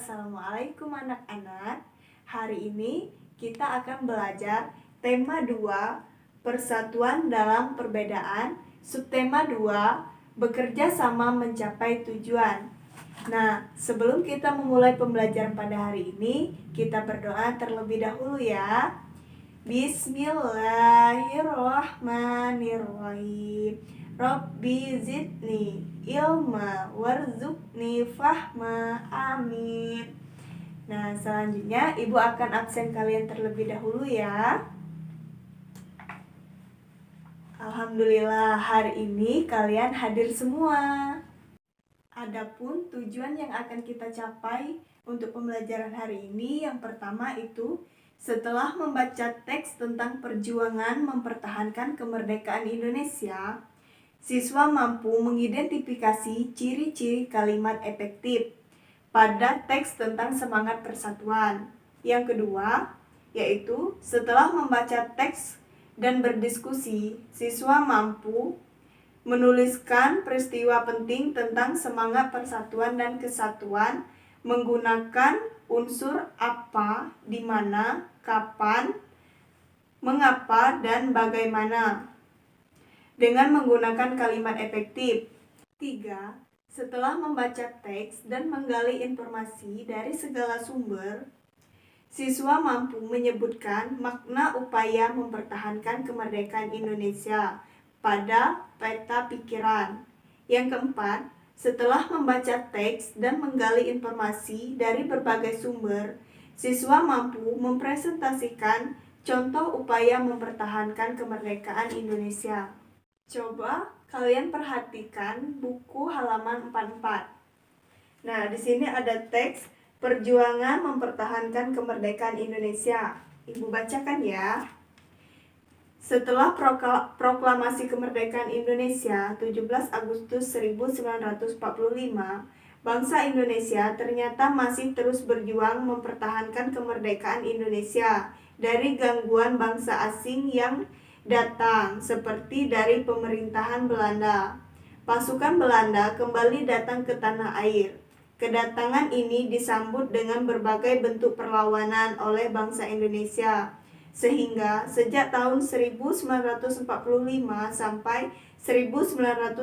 Assalamualaikum anak-anak. Hari ini kita akan belajar tema 2, persatuan dalam perbedaan, subtema 2, bekerja sama mencapai tujuan. Nah, sebelum kita memulai pembelajaran pada hari ini, kita berdoa terlebih dahulu ya. Bismillahirrahmanirrahim. Rabbi zidni ilma warzuqni fahma, amin. Nah, selanjutnya Ibu akan absen kalian terlebih dahulu ya. Alhamdulillah hari ini kalian hadir semua. Adapun tujuan yang akan kita capai untuk pembelajaran hari ini, yang pertama itu setelah membaca teks tentang perjuangan mempertahankan kemerdekaan Indonesia, siswa mampu mengidentifikasi ciri-ciri kalimat efektif pada teks tentang semangat persatuan. Yang kedua, yaitu setelah membaca teks dan berdiskusi, siswa mampu menuliskan peristiwa penting tentang semangat persatuan dan kesatuan menggunakan unsur apa, di mana, kapan, mengapa, dan bagaimana dengan menggunakan kalimat efektif. 3. Setelah membaca teks dan menggali informasi dari segala sumber, siswa mampu menyebutkan makna upaya mempertahankan kemerdekaan Indonesia pada peta pikiran. Yang keempat, setelah membaca teks dan menggali informasi dari berbagai sumber, siswa mampu mempresentasikan contoh upaya mempertahankan kemerdekaan Indonesia. Coba kalian perhatikan buku halaman 44. Nah, di sini ada teks perjuangan mempertahankan kemerdekaan Indonesia. Ibu bacakan ya. Setelah proklamasi kemerdekaan Indonesia 17 Agustus 1945, bangsa Indonesia ternyata masih terus berjuang mempertahankan kemerdekaan Indonesia dari gangguan bangsa asing yang datang, seperti dari pemerintahan Belanda. Pasukan Belanda kembali datang ke tanah air. Kedatangan ini disambut dengan berbagai bentuk perlawanan oleh bangsa Indonesia, sehingga sejak tahun 1945 sampai 1950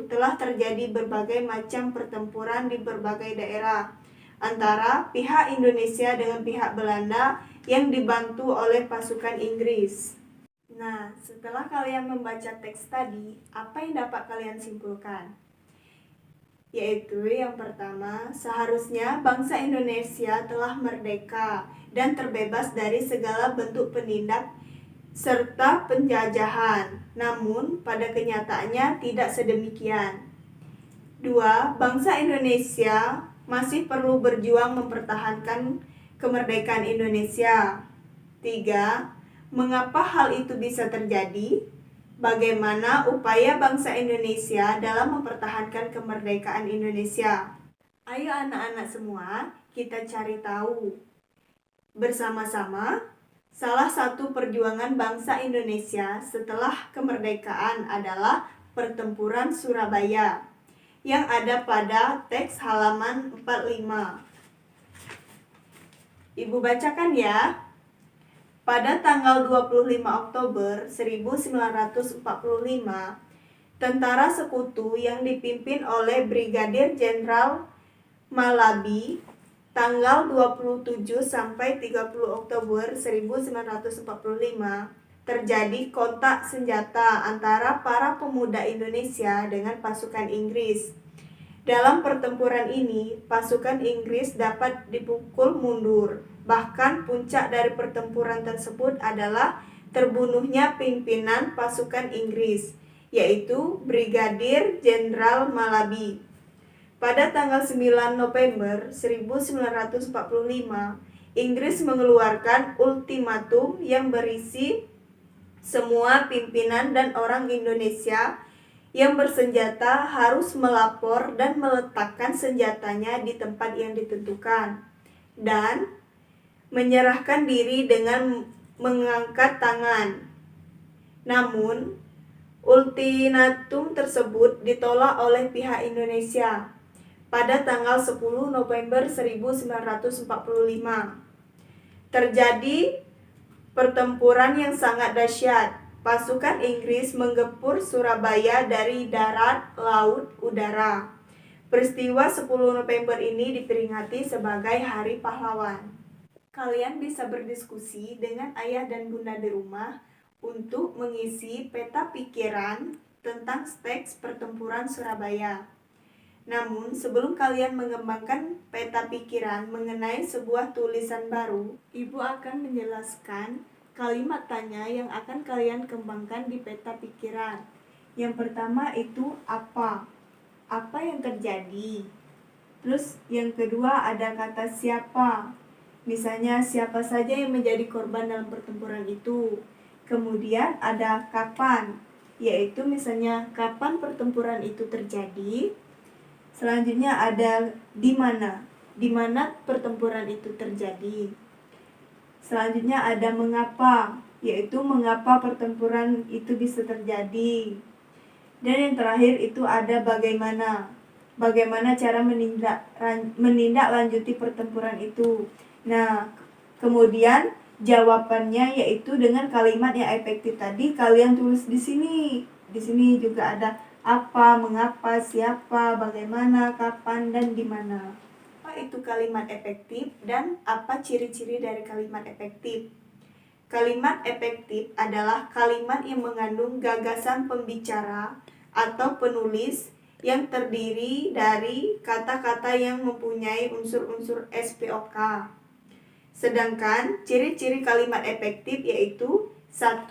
telah terjadi berbagai macam pertempuran di berbagai daerah antara pihak Indonesia dengan pihak Belanda yang dibantu oleh pasukan Inggris. Nah, setelah kalian membaca teks tadi, apa yang dapat kalian simpulkan? Yaitu yang pertama, seharusnya bangsa Indonesia telah merdeka dan terbebas dari segala bentuk penindak serta penjajahan. Namun, pada kenyataannya tidak sedemikian. 2. Bangsa Indonesia masih perlu berjuang mempertahankan kemerdekaan Indonesia. 3. Mengapa hal itu bisa terjadi? Bagaimana upaya bangsa Indonesia dalam mempertahankan kemerdekaan Indonesia? Ayo anak-anak semua, kita cari tahu bersama-sama. Salah satu perjuangan bangsa Indonesia setelah kemerdekaan adalah Pertempuran Surabaya yang ada pada teks halaman 45. Ibu bacakan ya. Pada tanggal 25 Oktober 1945, tentara sekutu yang dipimpin oleh Brigadir Jenderal Malabi, tanggal 27 sampai 30 Oktober 1945, terjadi kontak senjata antara para pemuda Indonesia dengan pasukan Inggris. Dalam pertempuran ini, pasukan Inggris dapat dipukul mundur. Bahkan puncak dari pertempuran tersebut adalah terbunuhnya pimpinan pasukan Inggris, yaitu Brigadir Jenderal Malabi. Pada tanggal 9 November 1945, Inggris mengeluarkan ultimatum yang berisi semua pimpinan dan orang Indonesia yang bersenjata harus melapor dan meletakkan senjatanya di tempat yang ditentukan dan menyerahkan diri dengan mengangkat tangan. Namun, ultimatum tersebut ditolak oleh pihak Indonesia. pada tanggal 10 November 1945. Terjadi pertempuran yang sangat dahsyat. Pasukan Inggris menggempur Surabaya dari darat, laut, udara. Peristiwa 10 November ini diperingati sebagai Hari Pahlawan. Kalian bisa berdiskusi dengan ayah dan bunda di rumah untuk mengisi peta pikiran tentang teks pertempuran Surabaya. Namun, sebelum kalian mengembangkan peta pikiran mengenai sebuah tulisan baru, Ibu akan menjelaskan kalimat tanya yang akan kalian kembangkan di peta pikiran. Yang pertama itu apa? Apa yang terjadi? Terus yang kedua ada kata siapa. Misalnya siapa saja yang menjadi korban dalam pertempuran itu. Kemudian ada kapan, yaitu misalnya kapan pertempuran itu terjadi. Selanjutnya ada di mana pertempuran itu terjadi. Selanjutnya ada mengapa, yaitu mengapa pertempuran itu bisa terjadi. Dan yang terakhir itu ada bagaimana cara menindaklanjuti pertempuran itu. Nah, kemudian jawabannya yaitu dengan kalimat yang efektif tadi kalian tulis di sini. Di sini juga ada apa, mengapa, siapa, bagaimana, kapan, dan di mana. Apa itu kalimat efektif dan apa ciri-ciri dari kalimat efektif? Kalimat efektif adalah kalimat yang mengandung gagasan pembicara atau penulis yang terdiri dari kata-kata yang mempunyai unsur-unsur SPOK. Sedangkan ciri-ciri kalimat efektif yaitu 1.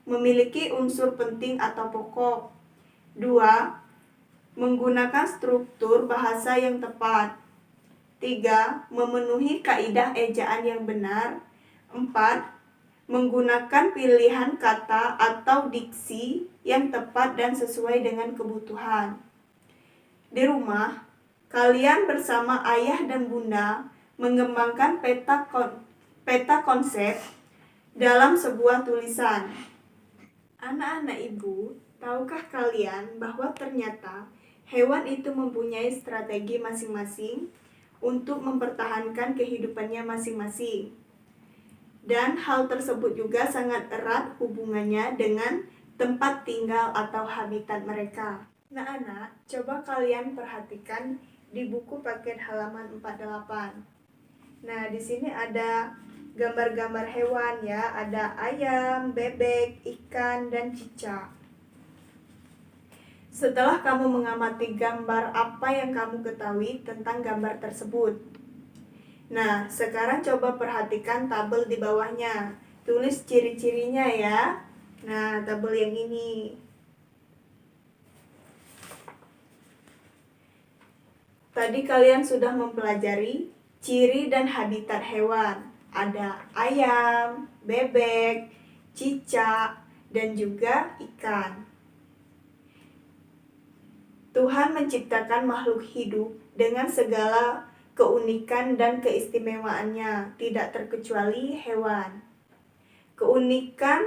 Memiliki unsur penting atau pokok. 2. Menggunakan struktur bahasa yang tepat. 3. Memenuhi kaidah ejaan yang benar. 4. Menggunakan pilihan kata atau diksi yang tepat dan sesuai dengan kebutuhan. Di rumah, kalian bersama ayah dan bunda mengembangkan peta konsep dalam sebuah tulisan. Anak-anak ibu, tahukah kalian bahwa ternyata hewan itu mempunyai strategi masing-masing untuk mempertahankan kehidupannya masing-masing? Dan hal tersebut juga sangat erat hubungannya dengan tempat tinggal atau habitat mereka. Anak-anak, coba kalian perhatikan di buku paket halaman 48. Nah, di sini ada gambar-gambar hewan ya, ada ayam, bebek, ikan, dan cicak. Setelah kamu mengamati gambar, apa yang kamu ketahui tentang gambar tersebut? Nah, sekarang coba perhatikan tabel di bawahnya. Tulis ciri-cirinya ya. Nah, tabel yang ini. Tadi kalian sudah mempelajari ciri dan habitat hewan. Ada ayam, bebek, cicak, dan juga ikan. Tuhan menciptakan makhluk hidup dengan segala keunikan dan keistimewaannya, tidak terkecuali hewan. Keunikan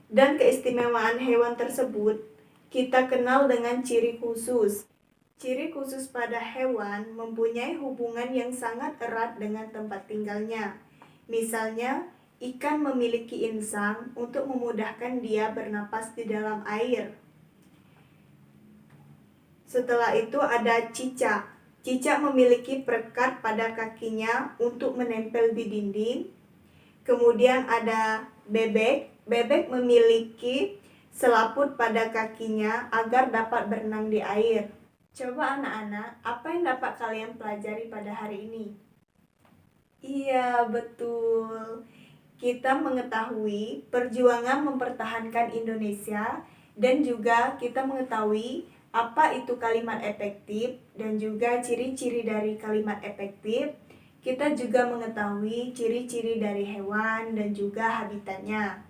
dan keistimewaan hewan tersebut kita kenal dengan ciri khusus. Ciri khusus pada hewan mempunyai hubungan yang sangat erat dengan tempat tinggalnya. Misalnya, ikan memiliki insang untuk memudahkan dia bernapas di dalam air. Setelah itu ada cicak. Cicak memiliki perekat pada kakinya untuk menempel di dinding. Kemudian ada bebek. Bebek memiliki selaput pada kakinya agar dapat berenang di air. Coba anak-anak, apa yang dapat kalian pelajari pada hari ini? Iya, betul. Kita mengetahui perjuangan mempertahankan Indonesia dan juga kita mengetahui apa itu kalimat efektif dan juga ciri-ciri dari kalimat efektif. Kita juga mengetahui ciri-ciri dari hewan dan juga habitatnya.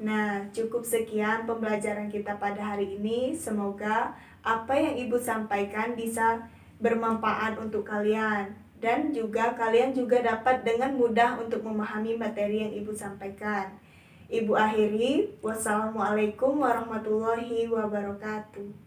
Nah, cukup sekian pembelajaran kita pada hari ini. Semoga apa yang Ibu sampaikan bisa bermanfaat untuk kalian. Dan juga kalian juga dapat dengan mudah untuk memahami materi yang Ibu sampaikan. Ibu akhiri, wassalamualaikum warahmatullahi wabarakatuh.